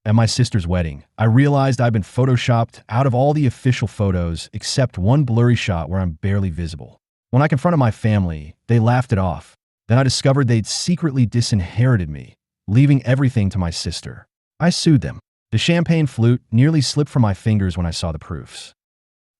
At my sister's wedding, I realized I'd been photoshopped out of all the official photos except one blurry shot where I'm barely visible. When I confronted my family, they laughed it off. Then I discovered they'd secretly disinherited me, leaving everything to my sister. I sued them. The champagne flute nearly slipped from my fingers when I saw the proofs.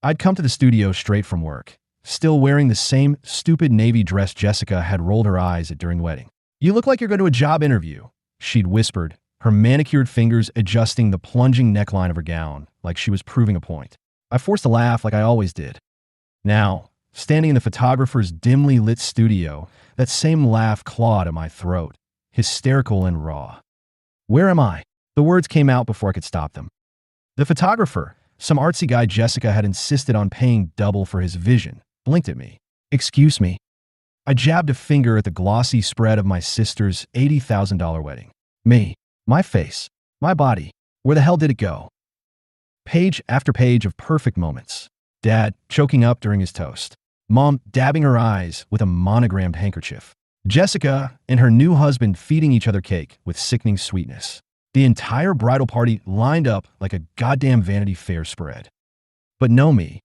I'd come to the studio straight from work, still wearing the same stupid navy dress Jessica had rolled her eyes at during the wedding. "You look like you're going to a job interview," she'd whispered, her manicured fingers adjusting the plunging neckline of her gown like she was proving a point. I forced a laugh like I always did. Now, standing in the photographer's dimly lit studio, that same laugh clawed at my throat, hysterical and raw. "Where am I?" The words came out before I could stop them. The photographer, some artsy guy Jessica had insisted on paying double for his vision, blinked at me. "Excuse me." I jabbed a finger at the glossy spread of my sister's $80,000 wedding. Me. My face. My body. Where the hell did it go? Page after page of perfect moments. Dad choking up during his toast. Mom dabbing her eyes with a monogrammed handkerchief. Jessica and her new husband feeding each other cake with sickening sweetness. The entire bridal party lined up like a goddamn Vanity Fair spread. But no me.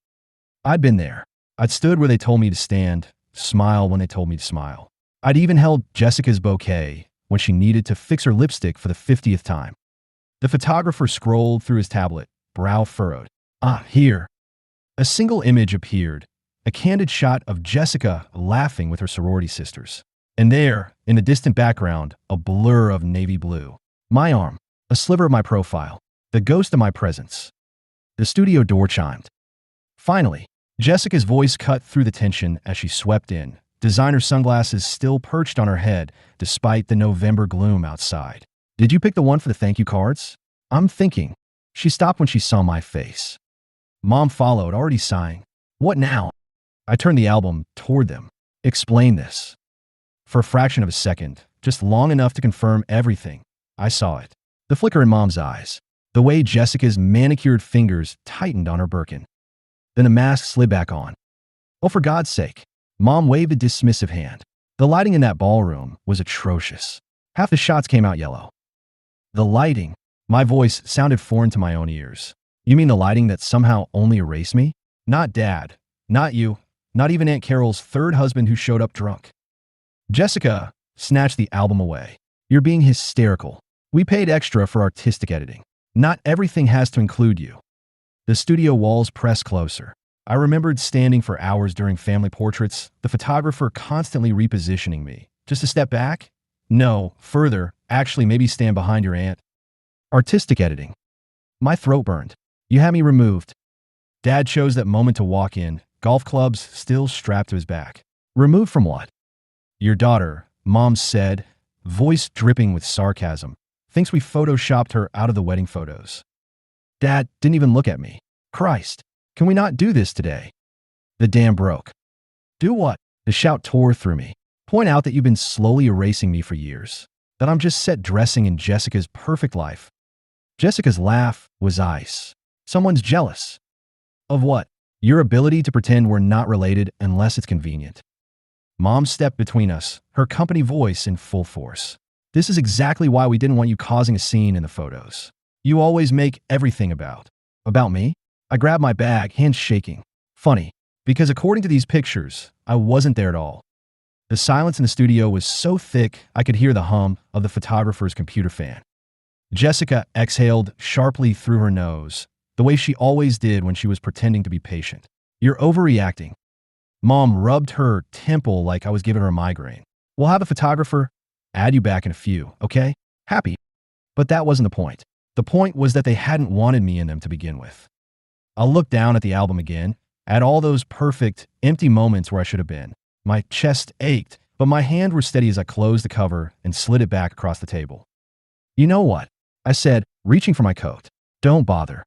I'd been there. I'd stood where they told me to stand, smile when they told me to smile. I'd even held Jessica's bouquet when she needed to fix her lipstick for the 50th time. The photographer scrolled through his tablet, brow furrowed. Here. A single image appeared, a candid shot of Jessica laughing with her sorority sisters. And there, in the distant background, a blur of navy blue. My arm, a sliver of my profile, the ghost of my presence. The studio door chimed. Finally, Jessica's voice cut through the tension as she swept in, designer sunglasses still perched on her head despite the November gloom outside. "Did you pick the one for the thank you cards?" "I'm thinking." She stopped when she saw my face. Mom followed, already sighing. "What now?" I turned the album toward them. "Explain this." For a fraction of a second, just long enough to confirm everything, I saw it. The flicker in Mom's eyes. The way Jessica's manicured fingers tightened on her Birkin. Then the mask slid back on. "Oh, for God's sake." Mom waved a dismissive hand. The lighting in that ballroom was atrocious. Half the shots came out yellow. "The lighting." My voice sounded foreign to my own ears. "You mean the lighting that somehow only erased me? Not Dad. Not you. Not even Aunt Carol's third husband who showed up drunk." Jessica snatched the album away. "You're being hysterical. We paid extra for artistic editing. Not everything has to include you." The studio walls pressed closer. I remembered standing for hours during family portraits, the photographer constantly repositioning me. Just a step back? No, further, actually maybe stand behind your aunt. Artistic editing. My throat burned. "You had me removed." Dad chose that moment to walk in, golf clubs still strapped to his back. "Removed from what?" "Your daughter," Mom said, voice dripping with sarcasm, "thinks we photoshopped her out of the wedding photos." Dad didn't even look at me. "Christ, can we not do this today?" The dam broke. "Do what?" The shout tore through me. "Point out that you've been slowly erasing me for years. That I'm just set dressing in Jessica's perfect life." Jessica's laugh was ice. "Someone's jealous." "Of what?" "Your ability to pretend we're not related unless it's convenient." Mom stepped between us, her company voice in full force. "This is exactly why we didn't want you causing a scene in the photos. You always make everything about me?" I grabbed my bag, hands shaking. Funny, because according to these pictures, I wasn't there at all. The silence in the studio was so thick I could hear the hum of the photographer's computer fan. Jessica exhaled sharply through her nose, the way she always did when she was pretending to be patient. "You're overreacting." Mom rubbed her temple like I was giving her a migraine. "We'll have a photographer add you back in a few, okay? Happy." But that wasn't the point. The point was that they hadn't wanted me in them to begin with. I looked down at the album again, at all those perfect, empty moments where I should have been. My chest ached, but my hands were steady as I closed the cover and slid it back across the table. "You know what?" I said, reaching for my coat. "Don't bother."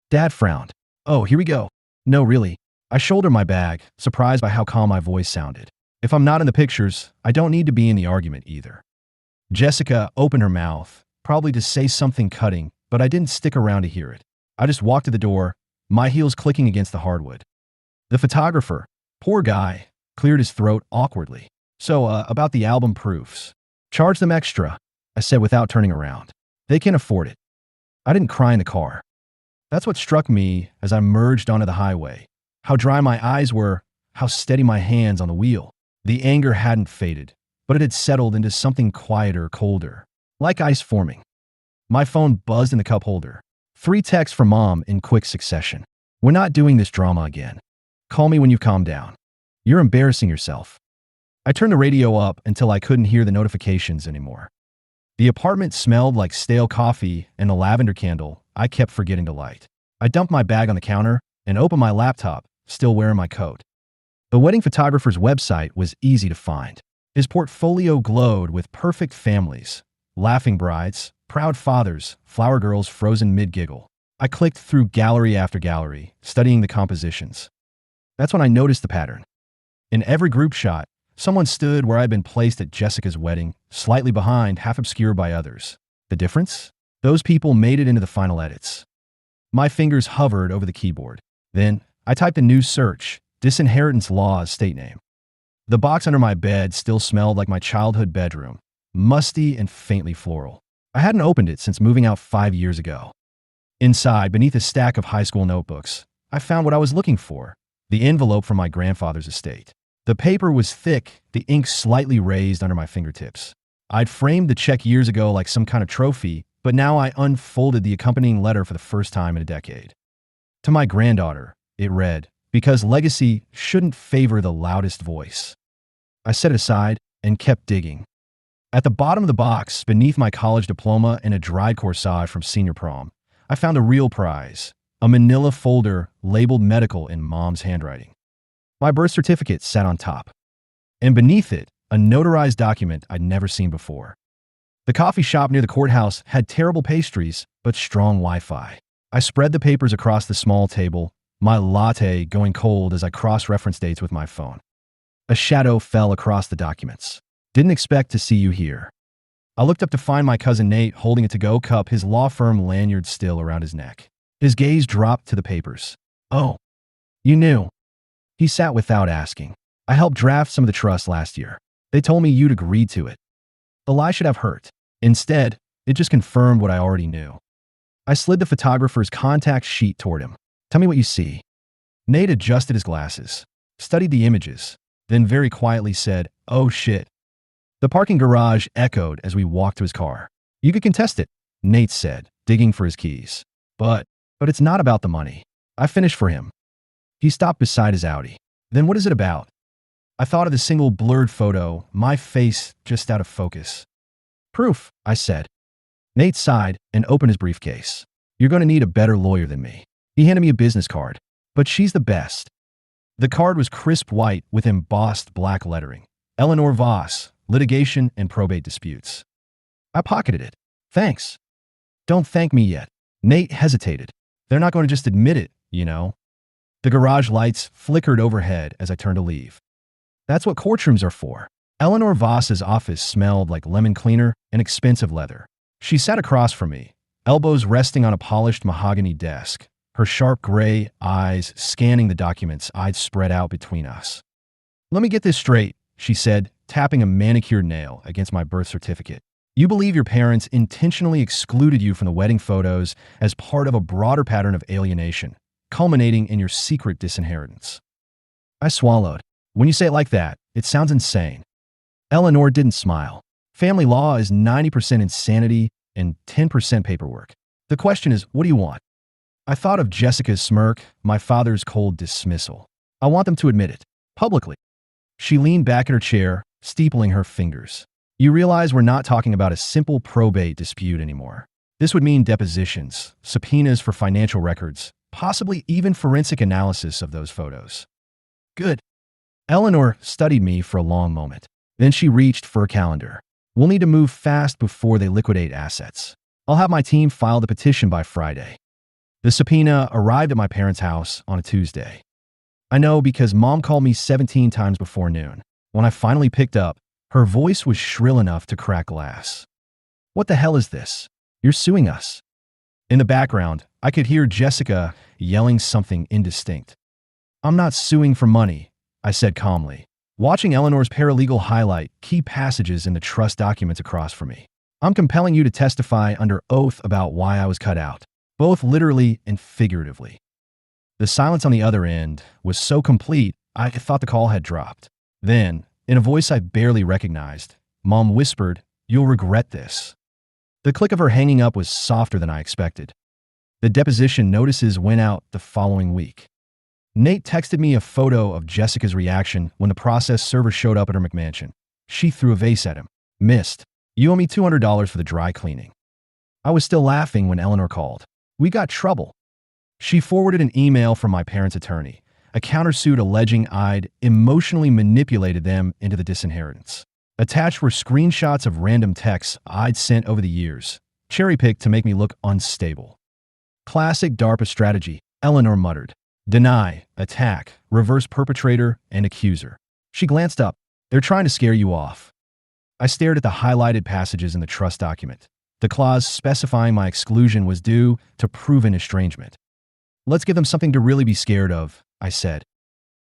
Dad frowned. "Oh, here we go." "No, really." I shouldered my bag, surprised by how calm my voice sounded. "If I'm not in the pictures, I don't need to be in the argument either." Jessica opened her mouth, probably to say something cutting, but I didn't stick around to hear it. I just walked to the door, my heels clicking against the hardwood. The photographer, poor guy, cleared his throat awkwardly. "So, about the album proofs. Charge them extra," I said without turning around. "They can afford it." I didn't cry in the car. That's what struck me as I merged onto the highway. How dry my eyes were, how steady my hands on the wheel. The anger hadn't faded, but it had settled into something quieter, colder, like ice forming. My phone buzzed in the cup holder. 3 texts from Mom in quick succession. We're not doing this drama again. Call me when you've calmed down. You're embarrassing yourself. I turned the radio up until I couldn't hear the notifications anymore. The apartment smelled like stale coffee and a lavender candle I kept forgetting to light. I dumped my bag on the counter and opened my laptop, still wearing my coat. The wedding photographer's website was easy to find. His portfolio glowed with perfect families, laughing brides, proud fathers, flower girls frozen mid-giggle. I clicked through gallery after gallery, studying the compositions. That's when I noticed the pattern. In every group shot, someone stood where I'd been placed at Jessica's wedding, slightly behind, half obscured by others. The difference? Those people made it into the final edits. My fingers hovered over the keyboard. Then, I typed a new search, Disinheritance Law Estate Name. The box under my bed still smelled like my childhood bedroom, musty and faintly floral. I hadn't opened it since moving out 5 years ago. Inside, beneath a stack of high school notebooks, I found what I was looking for, the envelope from my grandfather's estate. The paper was thick, the ink slightly raised under my fingertips. I'd framed the check years ago like some kind of trophy, but now I unfolded the accompanying letter for the first time in a decade. To my granddaughter, it read, "Because legacy shouldn't favor the loudest voice." I set it aside and kept digging. At the bottom of the box, beneath my college diploma and a dried corsage from senior prom, I found a real prize, a manila folder labeled medical in Mom's handwriting. My birth certificate sat on top, and beneath it, a notarized document I'd never seen before. The coffee shop near the courthouse had terrible pastries, but strong Wi-Fi. I spread the papers across the small table, my latte going cold as I cross-referenced dates with my phone. A shadow fell across the documents. Didn't expect to see you here. I looked up to find my cousin Nate holding a to-go cup, his law firm lanyard still around his neck. His gaze dropped to the papers. "Oh, you knew." He sat without asking. "I helped draft some of the trust last year. They told me you'd agreed to it." The lie should have hurt. Instead, it just confirmed what I already knew. I slid the photographer's contact sheet toward him. "Tell me what you see." Nate adjusted his glasses, studied the images, then very quietly said, "Oh shit." The parking garage echoed as we walked to his car. "You could contest it," Nate said, digging for his keys. But it's not about the money. I finished for him." He stopped beside his Audi. "Then what is it about?" I thought of the single blurred photo, my face just out of focus. "Proof," I said. Nate sighed and opened his briefcase. "You're going to need a better lawyer than me." He handed me a business card. "But she's the best." The card was crisp white with embossed black lettering. Eleanor Voss, Litigation and Probate Disputes. I pocketed it. "Thanks." "Don't thank me yet." Nate hesitated. "They're not going to just admit it, you know." The garage lights flickered overhead as I turned to leave. That's what courtrooms are for. Eleanor Voss's office smelled like lemon cleaner and expensive leather. She sat across from me, elbows resting on a polished mahogany desk, her sharp gray eyes scanning the documents I'd spread out between us. "Let me get this straight," she said, tapping a manicured nail against my birth certificate. "You believe your parents intentionally excluded you from the wedding photos as part of a broader pattern of alienation, culminating in your secret disinheritance." I swallowed. "When you say it like that, it sounds insane." Eleanor didn't smile. Family law is 90% insanity and 10% paperwork. The question is, what do you want? I thought of Jessica's smirk, my father's cold dismissal. I want them to admit it, publicly. She leaned back in her chair, steepling her fingers. "You realize we're not talking about a simple probate dispute anymore. This would mean depositions, subpoenas for financial records, possibly even forensic analysis of those photos." "Good." Eleanor studied me for a long moment. Then she reached for a calendar. "We'll need to move fast before they liquidate assets. I'll have my team file the petition by Friday." The subpoena arrived at my parents' house on a Tuesday. I know because Mom called me 17 times before noon. When I finally picked up, her voice was shrill enough to crack glass. "What the hell is this? You're suing us." In the background, I could hear Jessica yelling something indistinct. "I'm not suing for money," I said calmly, watching Eleanor's paralegal highlight key passages in the trust documents across from me. I'm compelling you to testify under oath about why I was cut out, both literally and figuratively. The silence on the other end was so complete, I thought the call had dropped. Then, in a voice I barely recognized, Mom whispered, "You'll regret this." The click of her hanging up was softer than I expected. The deposition notices went out the following week. Nate texted me a photo of Jessica's reaction when the process server showed up at her McMansion. She threw a vase at him. "Missed. You owe me $200 for the dry cleaning." I was still laughing when Eleanor called. We got trouble. She forwarded an email from my parents' attorney, a countersuit alleging I'd emotionally manipulated them into the disinheritance. Attached were screenshots of random texts I'd sent over the years, cherry-picked to make me look unstable. "Classic DARPA strategy," Eleanor muttered. "Deny, attack, reverse perpetrator, and accuser." She glanced up. "They're trying to scare you off." I stared at the highlighted passages in the trust document. The clause specifying my exclusion was due to proven estrangement. "Let's give them something to really be scared of," I said.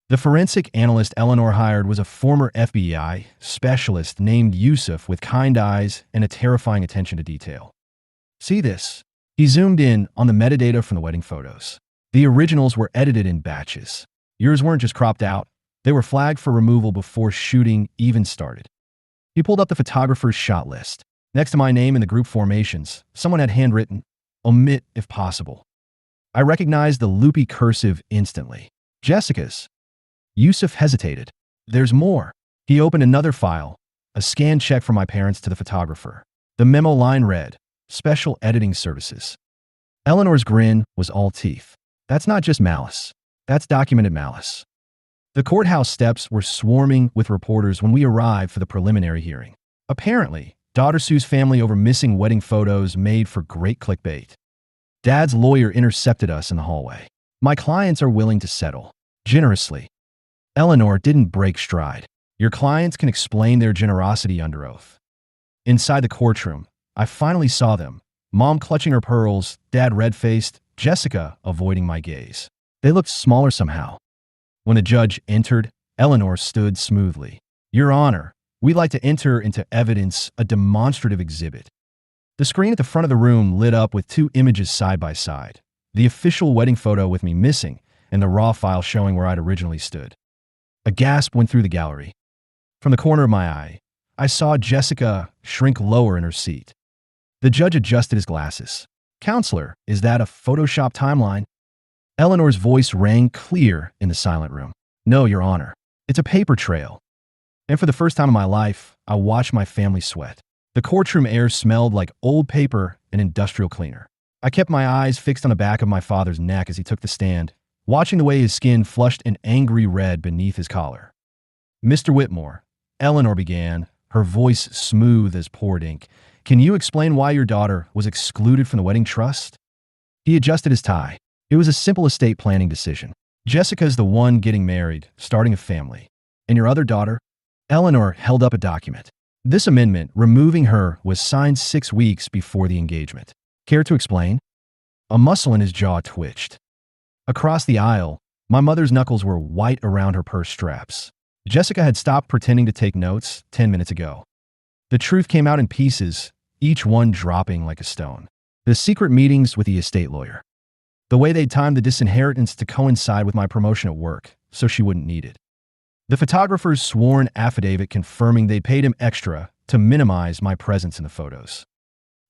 The forensic analyst Eleanor hired was a former FBI specialist named Yusuf with kind eyes and a terrifying attention to detail. "See this?" He zoomed in on the metadata from the wedding photos. The originals were edited in batches. Yours weren't just cropped out. They were flagged for removal before shooting even started. He pulled up the photographer's shot list. Next to my name in the group formations, someone had handwritten, "Omit if possible." I recognized the loopy cursive instantly. "Jessica's." Yusuf hesitated. "There's more." He opened another file, a scanned check from my parents to the photographer. The memo line read, "Special editing services." Eleanor's grin was all teeth. That's not just malice. That's documented malice. The courthouse steps were swarming with reporters when we arrived for the preliminary hearing. Apparently, daughter sues family over missing wedding photos made for great clickbait. Dad's lawyer intercepted us in the hallway. "My clients are willing to settle. Generously." Eleanor didn't break stride. "Your clients can explain their generosity under oath." Inside the courtroom, I finally saw them. Mom clutching her pearls, Dad red-faced, Jessica avoiding my gaze. They looked smaller somehow. When the judge entered, Eleanor stood smoothly. "Your Honor, we'd like to enter into evidence a demonstrative exhibit." The screen at the front of the room lit up with two images side by side. The official wedding photo with me missing, and the raw file showing where I'd originally stood. A gasp went through the gallery. From the corner of my eye, I saw Jessica shrink lower in her seat. The judge adjusted his glasses. "Counselor, is that a Photoshop timeline?" Eleanor's voice rang clear in the silent room. "No, Your Honor. It's a paper trail." And for the first time in my life, I watched my family sweat. The courtroom air smelled like old paper and industrial cleaner. I kept my eyes fixed on the back of my father's neck as he took the stand, watching the way his skin flushed an angry red beneath his collar. "Mr. Whitmore," Eleanor began, her voice smooth as poured ink, "can you explain why your daughter was excluded from the wedding trust?" He adjusted his tie. "It was a simple estate planning decision. Jessica's the one getting married, starting a family. And your other daughter?" Eleanor held up a document. "This amendment, removing her, was signed 6 weeks before the engagement. Care to explain?" A muscle in his jaw twitched. Across the aisle, my mother's knuckles were white around her purse straps. Jessica had stopped pretending to take notes 10 minutes ago. The truth came out in pieces, each one dropping like a stone. The secret meetings with the estate lawyer. The way they'd timed the disinheritance to coincide with my promotion at work, so she wouldn't need it. The photographer's sworn affidavit confirming they paid him extra to minimize my presence in the photos.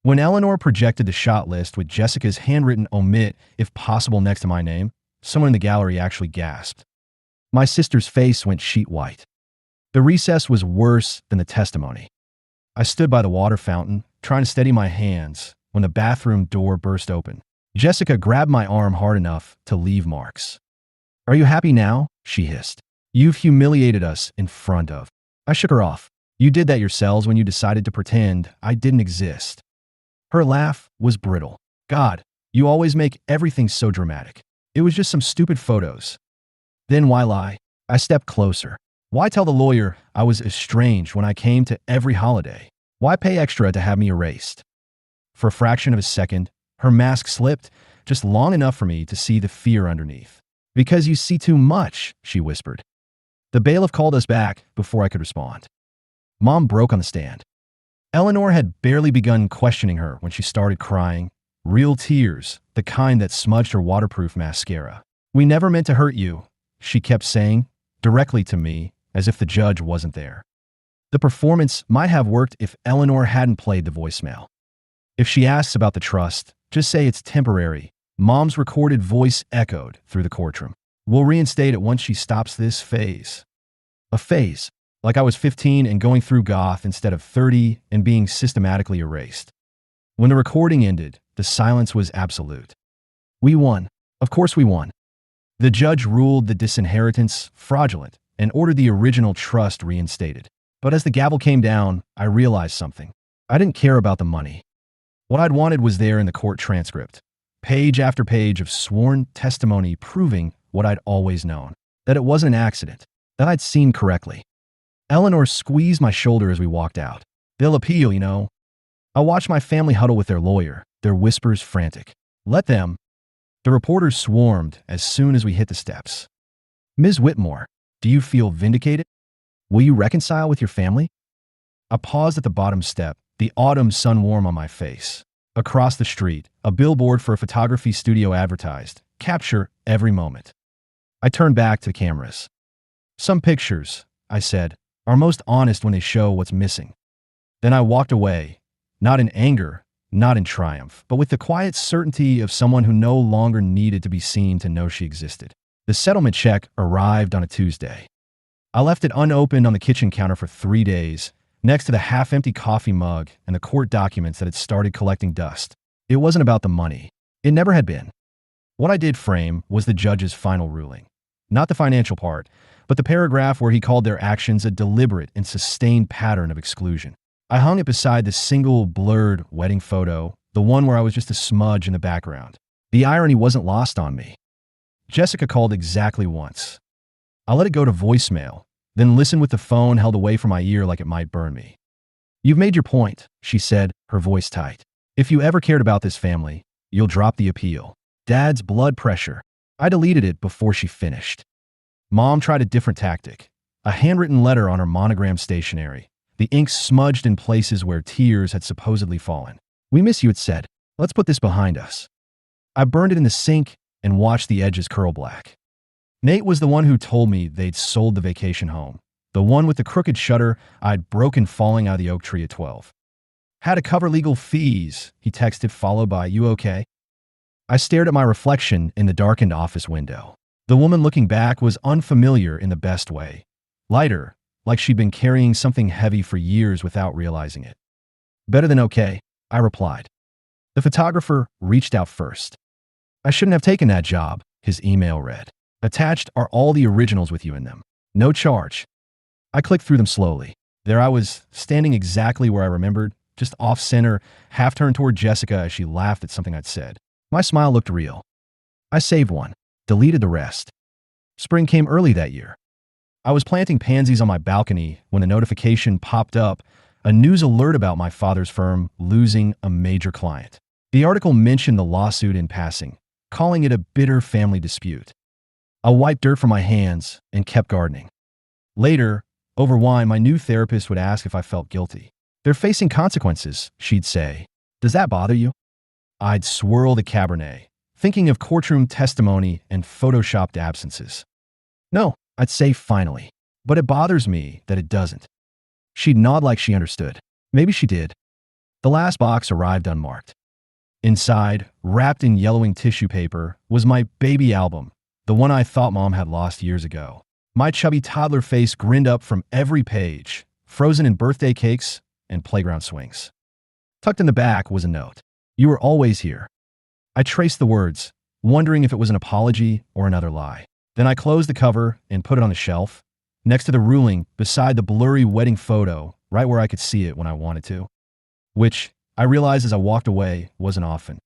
When Eleanor projected the shot list with Jessica's handwritten "omit if possible" next to my name, someone in the gallery actually gasped. My sister's face went sheet white. The recess was worse than the testimony. I stood by the water fountain, trying to steady my hands, when the bathroom door burst open. Jessica grabbed my arm hard enough to leave marks. "Are you happy now?" she hissed. "You've humiliated us in front of." I shook her off. "You did that yourselves when you decided to pretend I didn't exist." Her laugh was brittle. "God, you always make everything so dramatic. It was just some stupid photos." Then why lie? I stepped closer. Why tell the lawyer I was estranged when I came to every holiday? Why pay extra to have me erased? For a fraction of a second, her mask slipped, just long enough for me to see the fear underneath. "Because you see too much," she whispered. The bailiff called us back before I could respond. Mom broke on the stand. Eleanor had barely begun questioning her when she started crying. Real tears, the kind that smudged her waterproof mascara. "We never meant to hurt you," she kept saying, directly to me, as if the judge wasn't there. The performance might have worked if Eleanor hadn't played the voicemail. If she asks about the trust, just say it's temporary. Mom's recorded voice echoed through the courtroom. "We'll reinstate it once she stops this phase." A phase, like I was 15 and going through goth instead of 30 and being systematically erased. When the recording ended, the silence was absolute. We won. Of course we won. The judge ruled the disinheritance fraudulent and ordered the original trust reinstated. But as the gavel came down, I realized something. I didn't care about the money. What I'd wanted was there in the court transcript. Page after page of sworn testimony proving what I'd always known. That it wasn't an accident. That I'd seen correctly. Eleanor squeezed my shoulder as we walked out. "They'll appeal, you know." I watched my family huddle with their lawyer, their whispers frantic. "Let them." The reporters swarmed as soon as we hit the steps. "Ms. Whitmore, do you feel vindicated? Will you reconcile with your family?" I paused at the bottom step, the autumn sun warm on my face. Across the street, a billboard for a photography studio advertised, "Capture every moment." I turned back to the cameras. "Some pictures," I said, "are most honest when they show what's missing." Then I walked away, not in anger, not in triumph, but with the quiet certainty of someone who no longer needed to be seen to know she existed. The settlement check arrived on a Tuesday. I left it unopened on the kitchen counter for 3 days, next to the half-empty coffee mug and the court documents that had started collecting dust. It wasn't about the money. It never had been. What I did frame was the judge's final ruling. Not the financial part, but the paragraph where he called their actions a deliberate and sustained pattern of exclusion. I hung it beside the single blurred wedding photo, the one where I was just a smudge in the background. The irony wasn't lost on me. Jessica called exactly once. I let it go to voicemail, then listened with the phone held away from my ear like it might burn me. "You've made your point," she said, her voice tight. "If you ever cared about this family, you'll drop the appeal." Dad's blood pressure. I deleted it before she finished. Mom tried a different tactic. A handwritten letter on her monogram stationery. The ink smudged in places where tears had supposedly fallen. "We miss you," it said. "Let's put this behind us." I burned it in the sink and watched the edges curl black. Nate was the one who told me they'd sold the vacation home. The one with the crooked shutter I'd broken falling out of the oak tree at 12. "Had to cover legal fees," he texted, followed by, "You okay?" I stared at my reflection in the darkened office window. The woman looking back was unfamiliar in the best way. Lighter, like she'd been carrying something heavy for years without realizing it. "Better than okay," I replied. The photographer reached out first. "I shouldn't have taken that job," his email read. "Attached are all the originals with you in them. No charge." I clicked through them slowly. There I was, standing exactly where I remembered, just off-center, half-turned toward Jessica as she laughed at something I'd said. My smile looked real. I saved one, deleted the rest. Spring came early that year. I was planting pansies on my balcony when a notification popped up, a news alert about my father's firm losing a major client. The article mentioned the lawsuit in passing, calling it a bitter family dispute. I wiped dirt from my hands and kept gardening. Later, over wine, my new therapist would ask if I felt guilty. "They're facing consequences," she'd say. "Does that bother you?" I'd swirl the Cabernet, thinking of courtroom testimony and photoshopped absences. "No," I'd say finally, "but it bothers me that it doesn't." She'd nod like she understood. Maybe she did. The last box arrived unmarked. Inside, wrapped in yellowing tissue paper, was my baby album, the one I thought Mom had lost years ago. My chubby toddler face grinned up from every page, frozen in birthday cakes and playground swings. Tucked in the back was a note. "You were always here." I traced the words, wondering if it was an apology or another lie. Then I closed the cover and put it on the shelf, next to the ruling, beside the blurry wedding photo, right where I could see it when I wanted to. Which, I realized as I walked away, wasn't often.